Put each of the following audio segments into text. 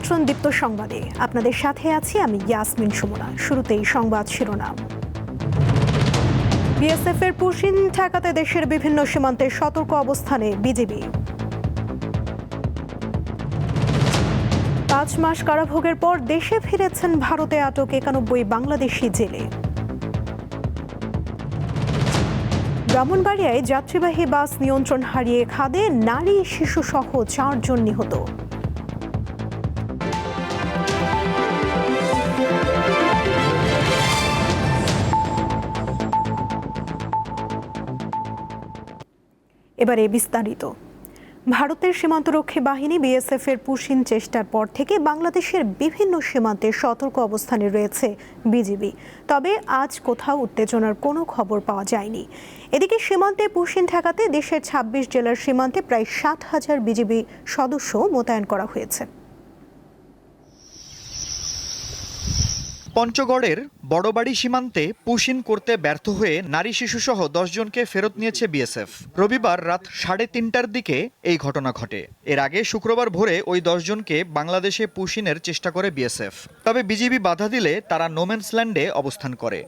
আমন্ত্রণ দীপ্ত সংবাদে আপনাদের সাথে আছি আমি ইয়াসমিন সুমনা। শুরুতেই সংবাদ শিরোনাম। বিএসএফ এর পুশিন ঠেকাতে দেশের বিভিন্ন সীমান্তে সতর্ক অবস্থানে বিজিবি। 5 মাস কারাভোগের পর দেশে ফিরেছেন ভারতে আটক 91 বাংলাদেশি জেলে। ব্রাহ্মণবাড়িয়ায় যাত্রীবাহী বাস নিয়ন্ত্রণ হারিয়ে খাদে নারী শিশু সহ 4 জন নিহত। এবারে বিস্তারিত। ভারতের সীমান্তরক্ষী বাহিনী বিএসএফ এর পুশিন চেষ্টার পর থেকে বাংলাদেশের বিভিন্ন সীমান্তে সতর্ক অবস্থানে রয়েছে বিজিবি। তবে আজ কোথাও উত্তেজনার কোনো খবর পাওয়া যায়নি। এদিকে সীমান্তে পুশিন ঠেকাতে দেশের 26 জেলার সীমান্তে প্রায় 7,000 বিজিবি সদস্য মোতায়েন করা হয়েছে। পঞ্চগড়ের বড়বাড়ি সীমান্তে পুশিন করতে ব্যর্থ হয়ে নারী শিশুসহ 10 জনকে ফেরত নিয়েছে বিএসএফ। রবিবার রাত 3:30টার দিকে এই ঘটনা ঘটে। এর আগে শুক্রবার ভোরে ওই 10 জনকে বাংলাদেশে পুশিনের চেষ্টা করে বিএসএফ। তবে বিজিবি বাধা দিলে তারা নোম্যান্স ল্যান্ডে অবস্থান করে।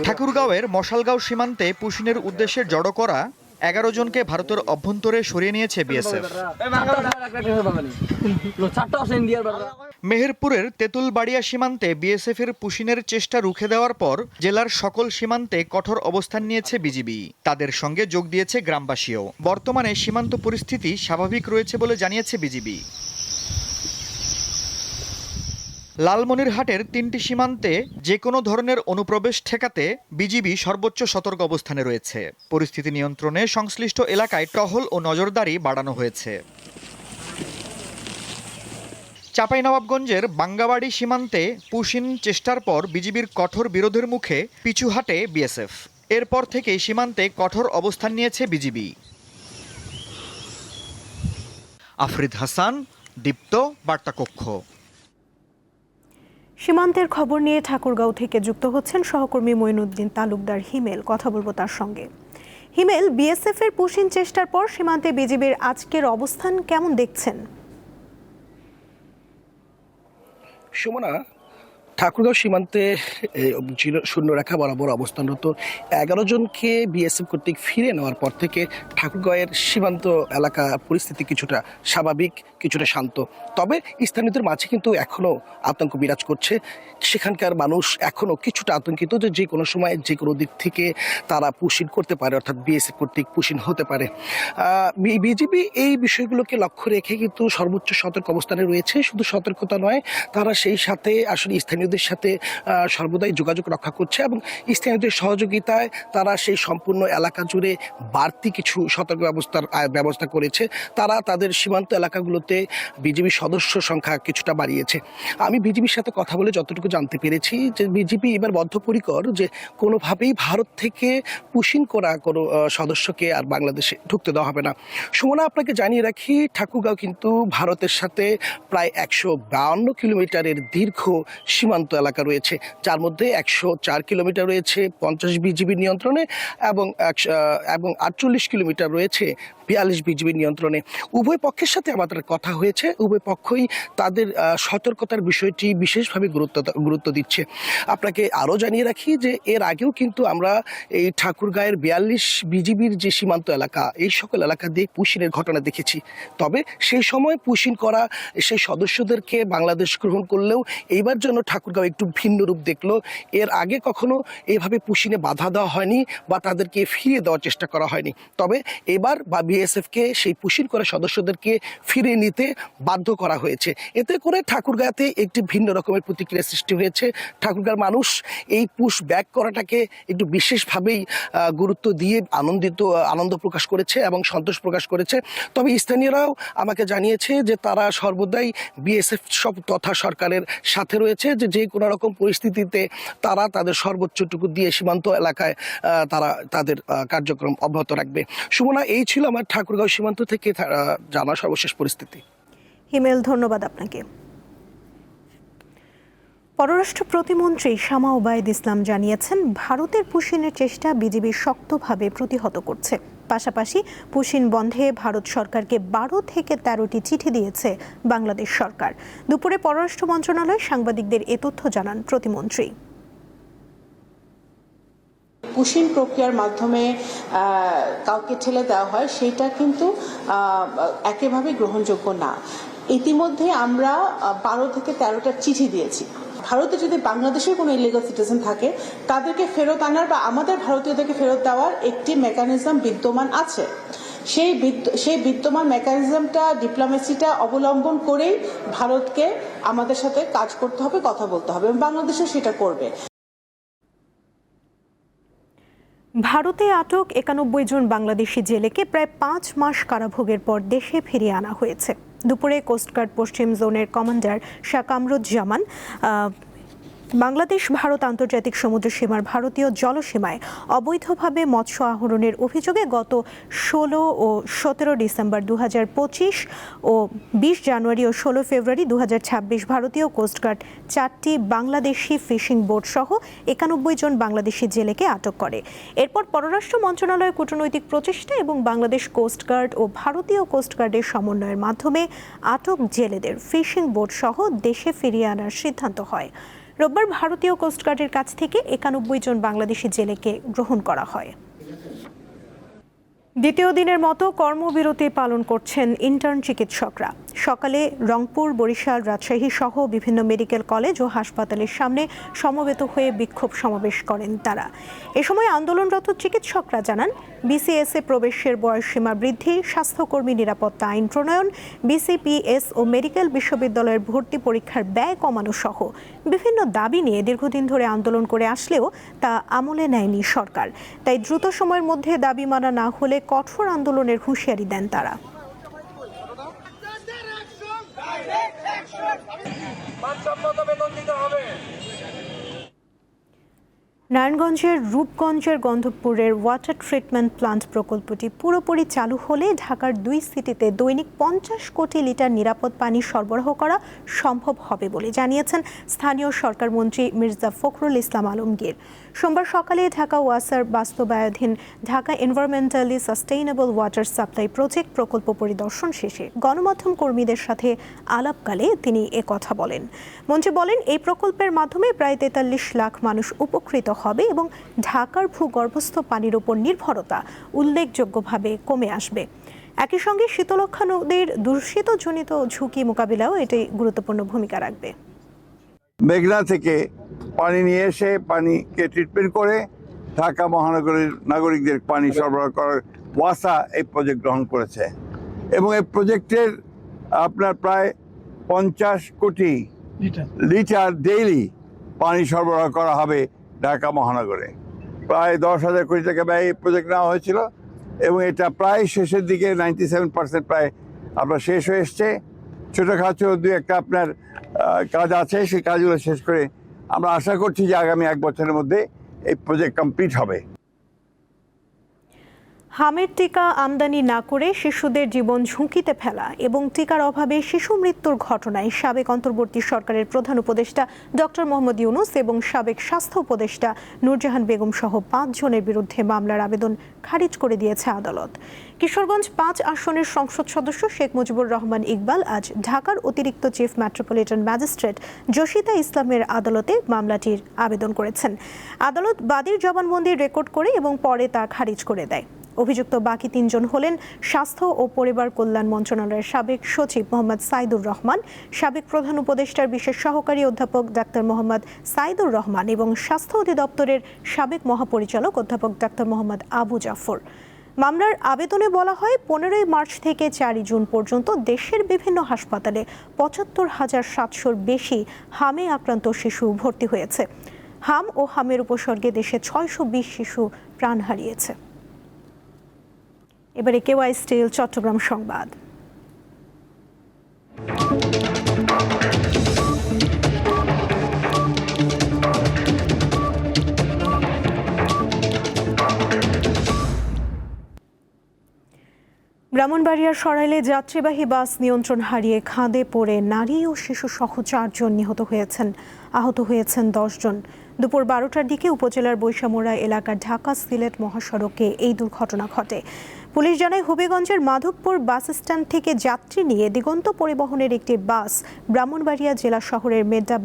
ঠাকুরগাঁওয়ের মশালগাঁও সীমান্তে পুশিনের উদ্দেশ্যে জড়ো করা 11 জনকে ভারতের অভ্যন্তরে সরিয়ে নিয়েছে বিএসএফ। মেহেরপুরের তেঁতুলবাড়িয়া সীমান্তে বিএসএফ এর পুশিনের চেষ্টা রুখে দেওয়ার পর জেলার সকল সীমান্তে কঠোর অবস্থান নিয়েছে বিজিবি। তাদের সঙ্গে যোগ দিয়েছে গ্রামবাসীও। বর্তমানে সীমান্ত পরিস্থিতি স্বাভাবিক রয়েছে বলে জানিয়েছে বিজিবি। লালমনিরহাটের 3টি সীমান্তে যে কোনো ধরনের অনুপ্রবেশ ঠেকাতে বিজিবি সর্বোচ্চ সতর্ক অবস্থানে রয়েছে। পরিস্থিতি নিয়ন্ত্রণে সংশ্লিষ্ট এলাকায় টহল ও নজরদারি বাড়ানো হয়েছে। চাঁপাইনবাবগঞ্জের বাঙ্গাবাড়ি সীমান্তে পুশিন চেষ্টার পর বিজিবির কঠোর বিরোধের মুখে পিছু হাঁটে বিএসএফ। এরপর থেকেই সীমান্তে কঠোর অবস্থান নিয়েছে বিজিবি। আফরিদ হাসান, দীপ্ত বার্তাকক্ষ। সীমান্তের খবর নিয়ে ঠাকুরগাঁও থেকে যুক্ত হচ্ছেন সহকর্মী মঈনুদ্দিন তালুকদার হিমেল। কথা বলবো তার সঙ্গে। হিমেল, বিএসএফ এর পুশিন চেষ্টার পর সীমান্তে বিজিবির আজকের অবস্থান কেমন দেখছেন? সুমনা, ঠাকুরগাঁও সীমান্তে শূন্যরেখা বরাবর অবস্থানরত 11 জনকে বিএসএফ কর্তৃক ফিরে নেওয়ার পর থেকে ঠাকুরগাঁওয়ের সীমান্ত এলাকা পরিস্থিতি কিছুটা স্বাভাবিক, কিছুটা শান্ত। তবে স্থানীয়দের মাঝে কিন্তু এখনও আতঙ্ক বিরাজ করছে। সেখানকার মানুষ এখনও কিছুটা আতঙ্কিত যে কোনো সময় যে কোনো দিক থেকে তারা পুশিন করতে পারে, অর্থাৎ বিএসএফ কর্তৃক পুশিন হতে পারে। বিজিবি এই বিষয়গুলোকে লক্ষ্য রেখে কিন্তু সর্বোচ্চ সতর্ক অবস্থানে রয়েছে। শুধু সতর্কতা নয়, তারা সেই সাথে আসলে স্থানীয়দের সাথে সর্বদাই যোগাযোগ রক্ষা করছে এবং স্থানীয়দের সহযোগিতায় তারা সেই সম্পূর্ণ এলাকা জুড়ে বাড়তি কিছু সতর্ক ব্যবস্থা করেছে। তারা তাদের সীমান্ত এলাকাগুলোতে বিজিবি সদস্য সংখ্যা কিছুটা বাড়িয়েছে। আমি বিজিবির সাথে কথা বলে যতটুকু জানতে পেরেছি যে বিজিবি এবার বদ্ধপরিকর যে কোনোভাবেই ভারত থেকে পুশিন করা কোনো সদস্যকে আর বাংলাদেশে ঢুকতে দেওয়া হবে না। সুমনা, আপনাকে জানিয়ে রাখি, ঠাকুরগাঁও কিন্তু ভারতের সাথে প্রায় 152 কিলোমিটারের দীর্ঘ সীমান্ত এলাকা রয়েছে, যার মধ্যে 104 কিলোমিটার রয়েছে 50 বিজিবি নিয়ন্ত্রণে এবং 48 কিলোমিটার রয়েছে 42 বিজিবি নিয়ন্ত্রণে। উভয় পক্ষের সাথে আমাদের কথা হয়েছে। উভয় পক্ষই তাদের সতর্কতার বিষয়টি বিশেষভাবে গুরুত্ব দিচ্ছে। আপনাকে আরও জানিয়ে রাখি যে এর আগেও কিন্তু আমরা এই ঠাকুরগাঁয়ের 42 বিজিবির যে সীমান্ত এলাকা, এই সকল এলাকা দিয়ে পুশিনের ঘটনা দেখেছি। তবে সেই সময় পুশিন করা সেই সদস্যদেরকে বাংলাদেশ গ্রহণ করলেও এইবার জন্য ঠাকুরগাঁও একটু ভিন্ন রূপ দেখলো। এর আগে কখনো এভাবে পুশিনে বাধা দেওয়া হয়নি বা তাদেরকে ফিরিয়ে দেওয়ার চেষ্টা করা হয়নি। তবে এবার বিএসএফকে সেই পুশিন করা সদস্যদেরকে ফিরিয়ে নিতে বাধ্য করা হয়েছে। এতে করে ঠাকুরগাঁওতে একটি ভিন্ন রকমের প্রতিক্রিয়া সৃষ্টি হয়েছে। ঠাকুরগাঁর মানুষ এই পুশ ব্যাক করাটাকে একটু বিশেষভাবেই গুরুত্ব দিয়ে আনন্দ প্রকাশ করেছে এবং সন্তোষ প্রকাশ করেছে। তবে স্থানীয়রাও আমাকে জানিয়েছে যে তারা সর্বদাই বিএসএফ তথা সরকারের সাথে রয়েছে, যে কোনো রকম পরিস্থিতিতে তারা তাদের সর্বোচ্চটুকু দিয়ে সীমান্ত এলাকায় তারা তাদের কার্যক্রম অব্যাহত রাখবে। সুমনা, এই ছিল আমার ঠাকুরগাঁও সীমান্ত থেকে জানা সর্বশেষ পরিস্থিতি। হিমেল, ধন্যবাদ আপনাকে। পররাষ্ট্র প্রতিমন্ত্রী শামা ওবায়দ ইসলাম জানিয়েছেন, ভারতের পুশিনের চেষ্টা বিজিবি শক্তভাবে প্রতিহত করছে। পাশাপাশি পুশিন বন্ধে ভারত সরকারকে 12 থেকে 13টি চিঠি দিয়েছে বাংলাদেশ সরকার। দুপুরে পররাষ্ট্র মন্ত্রণালয়ে সাংবাদিকদের এ তথ্য জানান প্রতিমন্ত্রী। পুশিন প্রক্রিয়ার মাধ্যমে কাউকে ঠেলে দেওয়া হয়, সেটা কিন্তু একেবারেই গ্রহণযোগ্য না। ইতিমধ্যে আমরা 12 থেকে 13টা চিঠি দিয়েছি। ভারতে যদি বাংলাদেশের কোনো ইলিগাল সিটিজেন থাকে, তাদেরকে ফেরত আনার বা আমাদের ভারতীয়দেরকে ফেরত দেওয়ার একটি মেকানিজম বিদ্যমান আছে। সেই বিদ্যমান মেকানিজমটা, ডিপ্লোমেসিটা অবলম্বন করেই ভারতকে আমাদের সাথে কাজ করতে হবে, কথা বলতে হবে, এবং বাংলাদেশও সেটা করবে। ভারতে আটক 91 জন বাংলাদেশি জেলেকে প্রায় 5 মাস কারাভোগের পর দেশে ফিরিয়ে আনা হয়েছে। দুপুরে কোস্টগার্ড পশ্চিম জোনের কমান্ডার শাহ কামরুজ্জামান বাংলাদেশ ভারত আন্তর্জাতিক সমুদ্র সীমার ভারতীয় জলসীমায় অবৈধভাবে মৎস্য আহরণের অভিযোগে গত 16 ও 17 ডিসেম্বর 2025 ও 20 জানুয়ারি ও 16 ফেব্রুয়ারি 2026 ভারতীয় কোস্টগার্ড 4টি বাংলাদেশি ফিশিং বোট সহ 91 জন বাংলাদেশি জেলেকে আটক করে। এরপর পররাষ্ট্র মন্ত্রণালয়ের কূটনৈতিক প্রচেষ্টা এবং বাংলাদেশ কোস্টগার্ড ও ভারতীয় কোস্টগার্ডের সমন্বয়ের মাধ্যমে আটক জেলেদের ফিশিং বোট সহ দেশে ফিরিয়ে আনার সিদ্ধান্ত হয়। রোববার ভারতীয় কোস্টগার্ডের কাছ থেকে 91 জন বাংলাদেশি জেলেকে গ্রহণ করা হয়। দ্বিতীয় দিনের মতো কর্মবিরতি পালন করছেন ইন্টার্ন চিকিৎসকরা। সকালে রংপুর, বরিশাল, রাজশাহী সহ বিভিন্ন মেডিকেল কলেজ ও হাসপাতালের সামনে সমবেত হয়ে বিক্ষোভ সমাবেশ করেন তারা। এ সময় আন্দোলনরত চিকিৎসকরা জানান, বিসিএসে প্রবেশের বয়সসীমা বৃদ্ধি, স্বাস্থ্যকর্মী নিরাপত্তা আইন প্রণয়ন, বিসিপিএস ও মেডিকেল বিশ্ববিদ্যালয়ের ভর্তি পরীক্ষার ব্যয় কমানো সহ বিভিন্ন দাবি নিয়ে দীর্ঘদিন ধরে আন্দোলন করে আসলেও তা আমলে নেয়নি সরকার। তাই দ্রুত সময়ের মধ্যে দাবি মানা না হলে কঠোর আন্দোলনের হুঁশিয়ারি দেন তারা। নারায়ণগঞ্জের রূপগঞ্জের গন্ধবপুরের ওয়াটার ট্রিটমেন্ট প্লান্ট প্রকল্পটি পুরোপুরি চালু হলে ঢাকার 2 সিটিতে দৈনিক 50 কোটি লিটার নিরাপদ পানি সরবরাহ করা সম্ভব হবে বলে জানিয়েছেন স্থানীয় সরকার মন্ত্রী মির্জা ফখরুল ইসলাম আলমগীর। সোমবার সকালে ঢাকা ওয়াসার বাস্তবায়নাধীন Dhaka environmentally sustainable water supply project প্রকল্প পরিদর্শন শেষে গণমাধ্যম কর্মীদের সাথে আলাপকালে তিনি কথা বলেন। মন্ত্রী বলেন, এই প্রকল্পের মাধ্যমে প্রায় 43 লাখ মানুষ উপকৃত হবে এবং ঢাকার ভূগর্ভস্থ পানির উপর নির্ভরতা উল্লেখযোগ্যভাবে কমে আসবে। একই সঙ্গে শীতলক্ষ্যা নদীর দূষিতজনিত ঝুঁকি মোকাবিলাও এটি গুরুত্বপূর্ণ ভূমিকা রাখবে। মেঘনা থেকে পানি নিয়ে এসে পানিকে ট্রিটমেন্ট করে ঢাকা মহানগরীর নাগরিকদের পানি সরবরাহ করার ওয়াসা এই প্রজেক্ট গ্রহণ করেছে এবং এই প্রজেক্টের আপনার প্রায় 50 কোটি লিটার ডেইলি পানি সরবরাহ করা হবে ঢাকা মহানগরে। প্রায় 10,000 কোটি টাকা ব্যয় এই প্রজেক্ট নেওয়া হয়েছিল এবং এটা প্রায় শেষের দিকে 97% প্রায় আপনার শেষ হয়ে এসছে। ছোটোখাটো 2-1টা আপনার কাজ আছে, সেই কাজগুলো শেষ করে আমরা আশা করছি যে আগামী 1 বছরের মধ্যে এই প্রজেক্ট কমপ্লিট হবে। হামের টিকা আমদানি না করে শিশুদের জীবন ঝুঁকিতে ফেলা এবং টিকার অভাবে শিশু মৃত্যুর ঘটনায় সাবেক অন্তর্বর্তী সরকারের প্রধান উপদেষ্টা ডক্টর মোহাম্মদ ইউনূস এবং সাবেক স্বাস্থ্য উপদেষ্টা নূরজাহান বেগম সহ 5 জনের বিরুদ্ধে মামলার আবেদন খারিজ করে দিয়েছে আদালত। কিশোরগঞ্জ 5 আসনের সংসদ সদস্য শেখ মুজিবুর রহমান ইকবাল আজ ঢাকার অতিরিক্ত চিফ মেট্রোপলিটন ম্যাজিস্ট্রেট জসিতা ইসলামের আদালতে মামলাটির আবেদন করেছেন। আদালত বাদীর জবানবন্দি রেকর্ড করে এবং পরে তা খারিজ করে দেয়। অভিযুক্ত বাকি 3 জন হলেন স্বাস্থ্য ও পরিবার কল্যাণ মন্ত্রণালয়ের সাবেক সচিব মোহাম্মদ সাইদুর রহমান, সাবেক প্রধান উপদেষ্টার বিশেষ সহকারী অধ্যাপক ডাক্তার মোহাম্মদ সাইদুর রহমান এবং স্বাস্থ্য অধিদপ্তরের সাবেক মহাপরিচালক অধ্যাপক ডাক্তার মোহাম্মদ আবু জাফর। মামলার আবেদনে বলা হয়, 15 মার্চ থেকে 4 জুন পর্যন্ত দেশের বিভিন্ন হাসপাতালে 75,700-র বেশি হামে আক্রান্ত শিশু ভর্তি হয়েছে। হাম ও হামের উপসর্গে দেশে 620 শিশু প্রাণ হারিয়েছে। এবারে কেওয়াই স্টিল চট্টগ্রাম সংবাদ। ব্রাহ্মণবাড়িয়ার সরাইলে যাত্রীবাহী বাস নিয়ন্ত্রণ হারিয়ে খাদে পড়ে নারী ও শিশু সহ 4 জন নিহত হয়েছেন। আহত হয়েছেন 10 জন। দুপুর 12টার দিকে উপজেলার বৈশামুড়া এলাকার ঢাকা সিলেট মহাসড়কে এই দুর্ঘটনা ঘটে। পুলিশ জানায়, হবিগঞ্জের মাধবপুর বাস স্ট্যান্ড থেকে যাত্রী নিয়ে দিগন্ত পরিবহনের একটি বাস ব্রাহ্মণবাড়িয়া জেলা শহরের মেড্ডা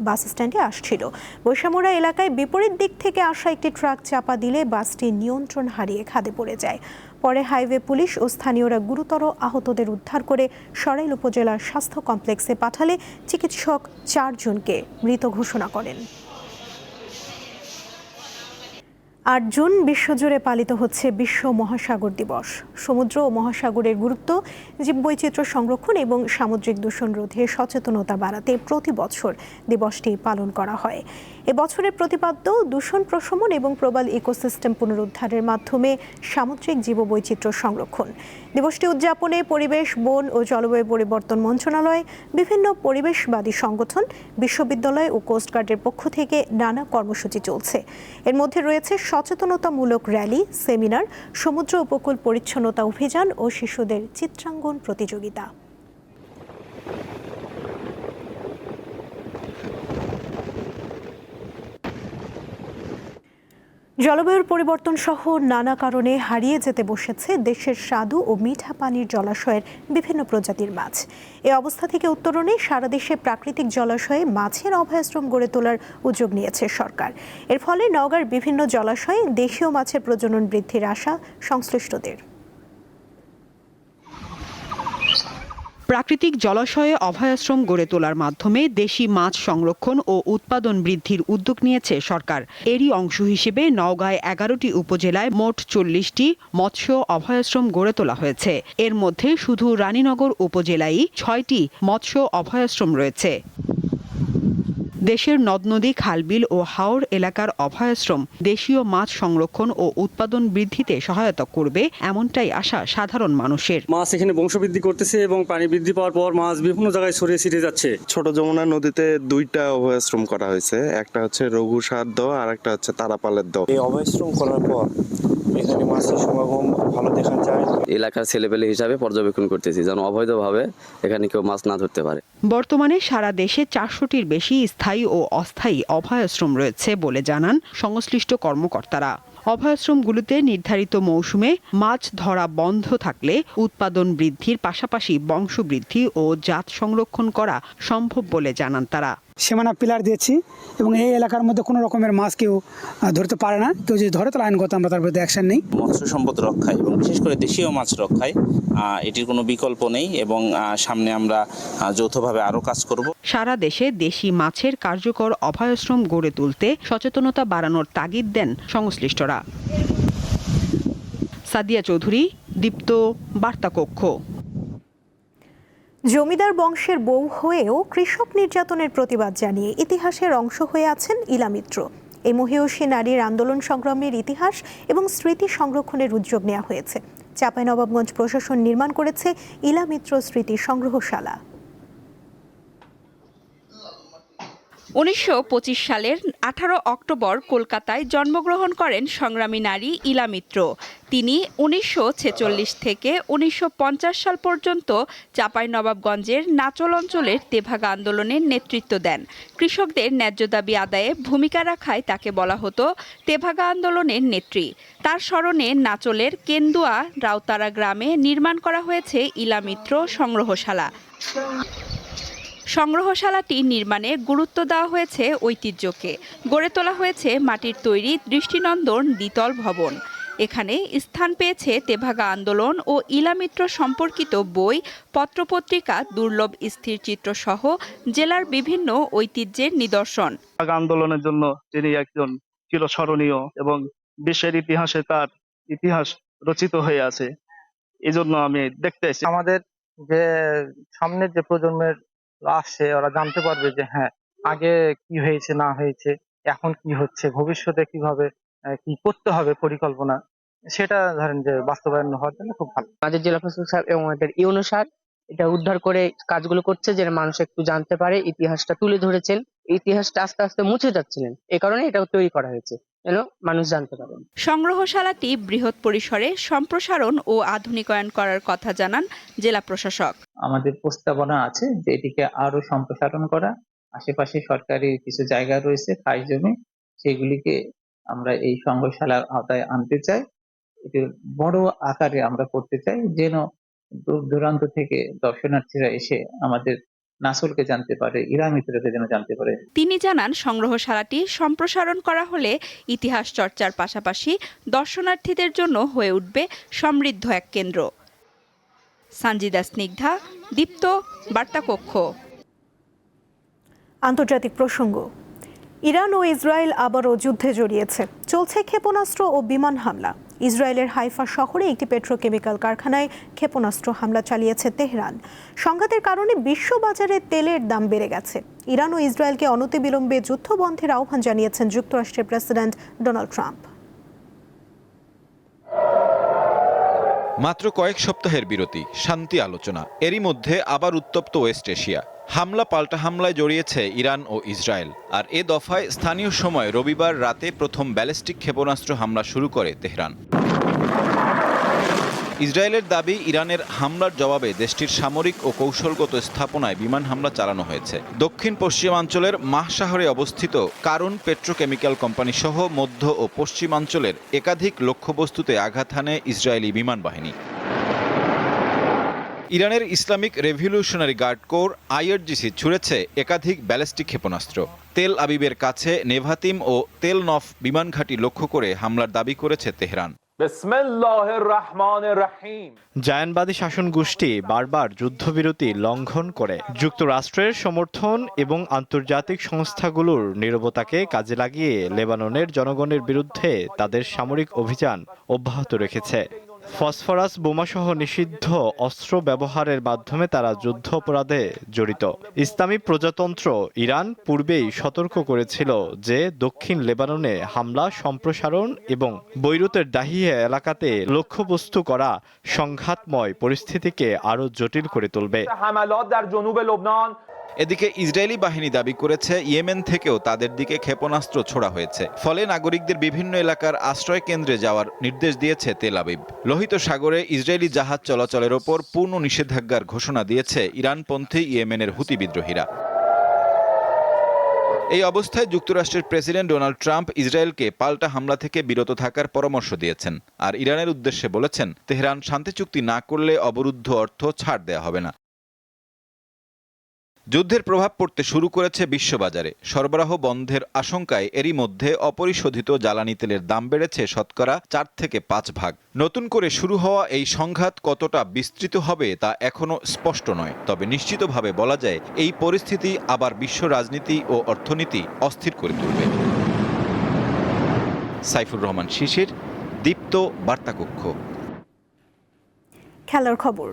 বাস স্ট্যান্ডে আসছিল। বৈশামুড়া এলাকায় বিপরীত দিক থেকে আসা একটি ট্রাক চাপা দিলে বাসটি নিয়ন্ত্রণ হারিয়ে খাদে পড়ে যায়। পরে হাইওয়ে পুলিশ ও স্থানীয়রা গুরুতর আহতদের উদ্ধার করে সরাইল উপজেলার স্বাস্থ্য কমপ্লেক্সে পাঠালে চিকিৎসক 4 জনকে মৃত ঘোষণা করেন। 8 জুন বিশ্বজুড়ে পালিত হচ্ছে বিশ্ব মহাসাগর দিবস। সমুদ্র ও মহাসাগরের গুরুত্ব, জীববৈচিত্র্য সংরক্ষণ এবং সামুদ্রিক দূষণ রোধে সচেতনতা বাড়াতে প্রতি বছর দিবসটি পালন করা হয়। এবছরের প্রতিপাদ্য দূষণ প্রশমন এবং প্রবাল ইকোসিস্টেম পুনরুদ্ধারের মাধ্যমে সামুদ্রিক জীববৈচিত্র্য সংরক্ষণ। দিবসটি উদযাপনে পরিবেশ, বন ও জলবায়ু পরিবর্তন মন্ত্রণালয়, বিভিন্ন পরিবেশবাদী সংগঠন, বিশ্ববিদ্যালয় ও কোস্টগার্ডের পক্ষ থেকে নানা কর্মসূচি চলছে। এর মধ্যে রয়েছে সচেতনতামূলক র্যালি, সেমিনার, সমুদ্র উপকূল পরিচ্ছন্নতা অভিযান ও শিশুদের চিত্রাঙ্কন প্রতিযোগিতা। জলবায়ুর পরিবর্তন সহ নানা কারণে হারিয়ে যেতে বসেছে দেশের স্বাদু ও মিঠা পানির জলাশয়ের বিভিন্ন প্রজাতির মাছ। এই অবস্থা থেকে উত্তরণে সারা দেশে প্রাকৃতিক জলাশয়ে মাছের অভয়াশ্রম গড়ে তোলার উদ্যোগ নিয়েছে সরকার। এর ফলে নওগাঁর বিভিন্ন জলাশয়ে দেশীয় মাছের প্রজনন বৃদ্ধির আশা সংশ্লিষ্টদের। প্রাকৃতিক জলাশয়ে অভয়াশ্রম গড়ে তোলার মাধ্যমে দেশি মাছ সংরক্ষণ ও উৎপাদন বৃদ্ধির উদ্যোগ নিয়েছে সরকার। এরই অংশ হিসেবে নওগাঁয় 11টি উপজেলায় মোট 40টি মৎস্য অভয়াশ্রম গড়ে তোলা হয়েছে। এর মধ্যে শুধু রানীনগর উপজেলায় 6টি মৎস্য অভয়াশ্রম রয়েছে। দেশের নদ-নদী, খালবিল ও হাওর এলাকার অভয়াশ্রম দেশীয় মাছ সংরক্ষণ ও উৎপাদন বৃদ্ধিতে সহায়তা করবে, এমনটাই আশা সাধারণ মানুষের। মাছ এখানে বংশবৃদ্ধি করতেছে এবং পানি বৃদ্ধি পাওয়ার পর মাছ বিভিন্ন জায়গায় ছড়িয়ে ছিটিয়ে যাচ্ছে। ছোট যমুনা নদীতে 2টা অভয়াশ্রম করা হয়েছে, একটা হচ্ছে রঘুসার দ আর একটা হচ্ছে তারাপালের দ। এই অভয়াশ্রম করার পর এখানে মাছের সমাগম ভালো দেখা যায়। এলাকার ছেলেপেলে হিসাবে পর্যবেক্ষণ করতেছি যেন অবৈধভাবে এখানে কেউ মাছ না ধরতে পারে। বর্তমানে সারা দেশে 400টির বেশি স্থায়ী ও অস্থায়ী অভয়াশ্রম রয়েছে বলে জানান সংশ্লিষ্ট কর্মকর্তারা। অভয়াশ্রমগুলোতে নির্ধারিত মৌসুমে মাছ ধরা বন্ধ থাকলে উৎপাদন বৃদ্ধির পাশাপাশি বংশবৃদ্ধি ও জাত সংরক্ষণ করা সম্ভব বলে জানান তারা। সীমানা পিলার দিয়েছি এবং এই এলাকার মধ্যে কোনো রকমের মাছ কেউ ধরতে পারে না। কেউ যদি ধরে তাহলে আইনগত আমরা তার বিরুদ্ধে অ্যাকশন নেই। মৎস্য সম্পদ রক্ষায় এবং বিশেষ করে দেশীয় মাছ রক্ষায় এটির কোনো বিকল্প নেই এবং সামনে আমরা যৌথভাবে আরও কাজ করব। সারা দেশে দেশি মাছের কার্যকর অভয়াশ্রম গড়ে তুলতে সচেতনতা বাড়ানোর তাগিদ দেন সংশ্লিষ্টরা। সাদিয়া চৌধুরী, দীপ্ত, বার্তা কক্ষ। জমিদার বংশের বউ হয়েও কৃষক নির্যাতনের প্রতিবাদ জানিয়ে ইতিহাসের অংশ হয়ে আছেন ইলা মিত্র। এই মহিয়সী নারীর আন্দোলন সংগ্রামের ইতিহাস এবং স্মৃতি সংরক্ষণের উদ্যোগ নেওয়া হয়েছে। চাঁপাইনবাবগঞ্জ প্রশাসন নির্মাণ করেছে ইলা মিত্র স্মৃতি সংগ্রহশালা। 1925 সালের 18 অক্টোবর কলকাতায় জন্মগ্রহণ করেন সংগ্রামী নারী ইলা মিত্র। তিনি 1946 থেকে 1950 সাল পর্যন্ত চাঁপাইনবাবগঞ্জের নাচল অঞ্চলের তেভাগা আন্দোলনের নেতৃত্ব দেন। কৃষকদের ন্যায্য দাবি আদায়ে ভূমিকা রাখায় তাকে বলা হতো তেভাগা আন্দোলনের নেত্রী। তার স্মরণে নাচলের কেন্দুয়া রাউতারা গ্রামে নির্মাণ করা হয়েছে ইলা মিত্র সংগ্রহশালা। সংগ্রহশালাটি নির্মাণে গুরুত্ব দেওয়া হয়েছে ঐতিহ্যকে। গড়ে তোলা হয়েছে মাটির তৈরি দৃষ্টিনন্দন দ্বিতল ভবন। এখানে স্থান পেয়েছে তেভাগা আন্দোলন ও ইলা মিত্র সম্পর্কিত বই, পত্রপত্রিকা, দুর্লভ স্থিরচিত্র সহ জেলার বিভিন্ন ঐতিহ্যের নিদর্শন। আন্দোলনের জন্য তিনি একজন চিরস্মরণীয় এবং বিশ্বের ইতিহাসে তার ইতিহাস রচিত হয়ে আছে। এই জন্য আমি দেখতে এসেছি। আমাদের যে সামনের যে প্রজন্মের আসছে ওরা জানতে পারবে যে হ্যাঁ আগে কি হয়েছে না হয়েছে, এখন কি হচ্ছে, ভবিষ্যতে কিভাবে কি করতে হবে পরিকল্পনা, সেটা ধরেন যে বাস্তবায়ন হওয়ার জন্য খুব ভালো। আমাদের জেলা প্রশাসক সাহেব এবং আমাদের ইউনো স্যার এটা উদ্ধার করে কাজগুলো করছে যে মানুষ একটু জানতে পারে, ইতিহাসটা তুলে ধরেছেন। ইতিহাসটা আস্তে আস্তে মুছে যাচ্ছিলেন, এই কারণে এটা তৈরি করা হয়েছে যেন মানুষ জানতে পারেন। সংগ্রহশালাটি বৃহৎ পরিসরে সম্প্রসারণ ও আধুনিকায়ন করার কথা জানান জেলা প্রশাসক। আমাদের প্রস্তাবনা আছে যে এটিকে আরো সম্প্রসারণ করা আশেপাশে সরকারি কিছু জায়গা রয়েছে খাস জমি, সেগুলিকে আমরা এই সংগ্রহশালার আওতায় আনতে চাই। এটি বড় আকারে আমরা করতে চাই, যেন দূর দূরান্ত থেকে দর্শনার্থীরা এসে আমাদের নাসলকে জানতে পারে, ইরামিত্রকে যেন জানতে পারে। তিনি জানান, সংগ্রহশালাটি সম্প্রসারণ করা হলে ইতিহাস চর্চার পাশাপাশি দর্শনার্থীদের জন্য হয়ে উঠবে সমৃদ্ধ এক কেন্দ্র। সঞ্জিদা স্নিগ্ধা, দীপ্ত, বার্তাকক্ষ। আন্তর্জাতিক প্রসঙ্গ। ইরান ও ইসরায়েল আবারও যুদ্ধে জড়িয়েছে। চলছে ক্ষেপণাস্ত্র ও বিমান হামলা। ইসরায়েলের হাইফা শহরে একটি পেট্রোকেমিক্যাল কারখানায় ক্ষেপণাস্ত্র হামলা চালিয়েছে তেহরান। সংঘাতের কারণে বিশ্ববাজারে তেলের দাম বেড়ে গেছে। ইরান ও ইসরায়েলকে অনতিবিলম্বে যুদ্ধ বন্ধের আহ্বান জানিয়েছেন যুক্তরাষ্ট্রের প্রেসিডেন্ট ডোনাল্ড ট্রাম্প। মাত্র কয়েক সপ্তাহের বিরতি, শান্তি আলোচনা, এরই মধ্যে আবার উত্তপ্ত ওয়েস্ট এশিয়া। হামলা পাল্টা হামলায় জড়িয়েছে ইরান ও ইসরায়েল। আর এ দফায় স্থানীয় সময় রবিবার রাতে প্রথম ব্যালিস্টিক ক্ষেপণাস্ত্র হামলা শুরু করে তেহরান। ইসরায়েলের দাবি, ইরানের হামলার জবাবে দেশটির সামরিক ও কৌশলগত স্থাপনায় বিমান হামলা চালানো হয়েছে। দক্ষিণ পশ্চিমাঞ্চলের মাহ শহরে অবস্থিত কারুন পেট্রোকেমিক্যাল কোম্পানি সহ মধ্য ও পশ্চিমাঞ্চলের একাধিক লক্ষ্যবস্তুতে আঘাত হানে ইসরায়েলি বিমান বাহিনী। ইরানের Islamic revolutionary guard corps IRGC ছুড়েছে একাধিক ব্যালিস্টিক ক্ষেপণাস্ত্র। তেল আবিবের কাছে নেভাতিম ও তেল নফ বিমান ঘাঁটি লক্ষ্য করে হামলার দাবি করেছে তেহরান। জায়ানবাদী শাসন গোষ্ঠী বারবার যুদ্ধবিরতি লঙ্ঘন করে যুক্তরাষ্ট্রের সমর্থন এবং আন্তর্জাতিক সংস্থাগুলোর নীরবতাকে কাজে লাগিয়ে লেবাননের জনগণের বিরুদ্ধে তাদের সামরিক অভিযান অব্যাহত রেখেছে। ফসফরাস বোমাসহ নিষিদ্ধ অস্ত্র ব্যবহারের মাধ্যমে তারা যুদ্ধ অপরাধে জড়িত। ইসলামী প্রজাতন্ত্র ইরান পূর্বেই সতর্ক করেছিল যে দক্ষিণ লেবাননে হামলা সম্প্রসারণ এবং বৈরুতের দাহিয়া এলাকাতে লক্ষ্যবস্তু করা সংঘাতময় পরিস্থিতিকে আরও জটিল করে তুলবে। এদিকে ইসরায়েলি বাহিনী দাবি করেছে ইয়েমেন থেকেও তাদের দিকে ক্ষেপণাস্ত্র ছোড়া হয়েছে। ফলে নাগরিকদের বিভিন্ন এলাকার আশ্রয় কেন্দ্রে যাওয়ার নির্দেশ দিয়েছে তেল আবিব। লোহিত সাগরে ইসরায়েলি জাহাজ চলাচলের ওপর পূর্ণ নিষেধাজ্ঞার ঘোষণা দিয়েছে ইরানপন্থী ইয়েমেনের হুতি বিদ্রোহীরা। এই অবস্থায় যুক্তরাষ্ট্রের প্রেসিডেন্ট ডোনাল্ড ট্রাম্প ইসরায়েলকে পাল্টা হামলা থেকে বিরত থাকার পরামর্শ দিয়েছেন। আর ইরানের উদ্দেশ্যে বলেছেন, তেহরান শান্তি চুক্তি না করলে অবরুদ্ধ অর্থ ছাড় দেয়া হবে না। যুদ্ধের প্রভাব পড়তে শুরু করেছে বিশ্ববাজারে। সরবরাহ বন্ধের আশঙ্কায় এরই মধ্যে অপরিশোধিত জ্বালানি তেলের দাম বেড়েছে শতকরা 4 থেকে 5 ভাগ। নতুন করে শুরু হওয়া এই সংঘাত কতটা বিস্তৃত হবে তা এখনো স্পষ্ট নয়। তবে নিশ্চিতভাবে বলা যায়, এই পরিস্থিতি আবার বিশ্ব রাজনীতি ও অর্থনীতি অস্থির করে তুলবে। সাইফুর রহমান শিশির, দীপ্ত, বার্তাকক্ষ। খেলার খবর।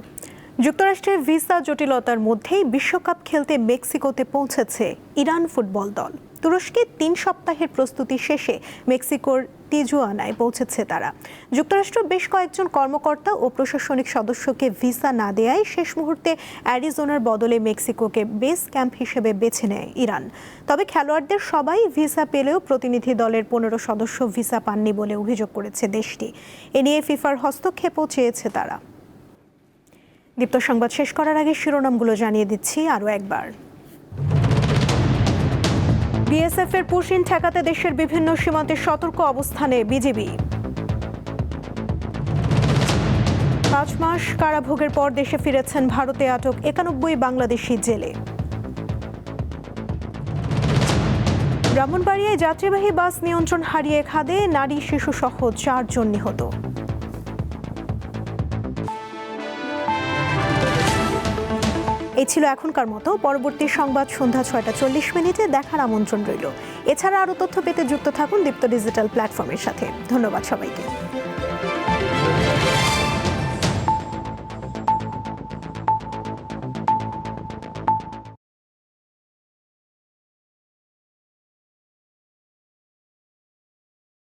যুক্তরাষ্ট্রের ভিসা জটিলতার মধ্যেই বিশ্বকাপ খেলতে মেক্সিকোতে পৌঁছেছে ইরান ফুটবল দল। তুরস্কে 3 সপ্তাহের প্রস্তুতি শেষে মেক্সিকোর তিজুয়ানায় পৌঁছেছে তারা। যুক্তরাষ্ট্র বেশ কয়েকজন কর্মকর্তা ও প্রশাসনিক সদস্যকে ভিসা না দেয়ায় শেষ মুহূর্তে অ্যারিজোনার বদলে মেক্সিকোকে বেস ক্যাম্প হিসেবে বেছে নেয় ইরান। তবে খেলোয়াড়দের সবাই ভিসা পেলেও প্রতিনিধি দলের 15 সদস্য ভিসা পাননি বলে অভিযোগ করেছে দেশটি। এ নিয়ে ফিফার হস্তক্ষেপও চেয়েছে তারা। দীপ্ত সংবাদ শেষ করার আগে শিরোনামগুলো জানিয়ে দিচ্ছি আরও একবার। বিএসএফ এর পুশিন ঠেকাতে দেশের বিভিন্ন সীমান্তে সতর্ক অবস্থানে বিজিবি। 5 মাস কারাভোগের পর দেশে ফিরেছেন ভারতে আটক 91 বাংলাদেশি জেলে। ব্রাহ্মণবাড়িয়ায় যাত্রীবাহী বাস নিয়ন্ত্রণ হারিয়ে খাদে, নারী শিশু সহ 4 জন নিহত। এই ছিল এখনকার মতো। পরবর্তী সংবাদ সন্ধ্যা 6টা 40 দেখার আমন্ত্রণ রইল। এছাড়া আরও তথ্য পেতে যুক্ত থাকুন দীপ্ত ডিজিটাল প্ল্যাটফর্মের সাথে। ধন্যবাদ সবাইকে।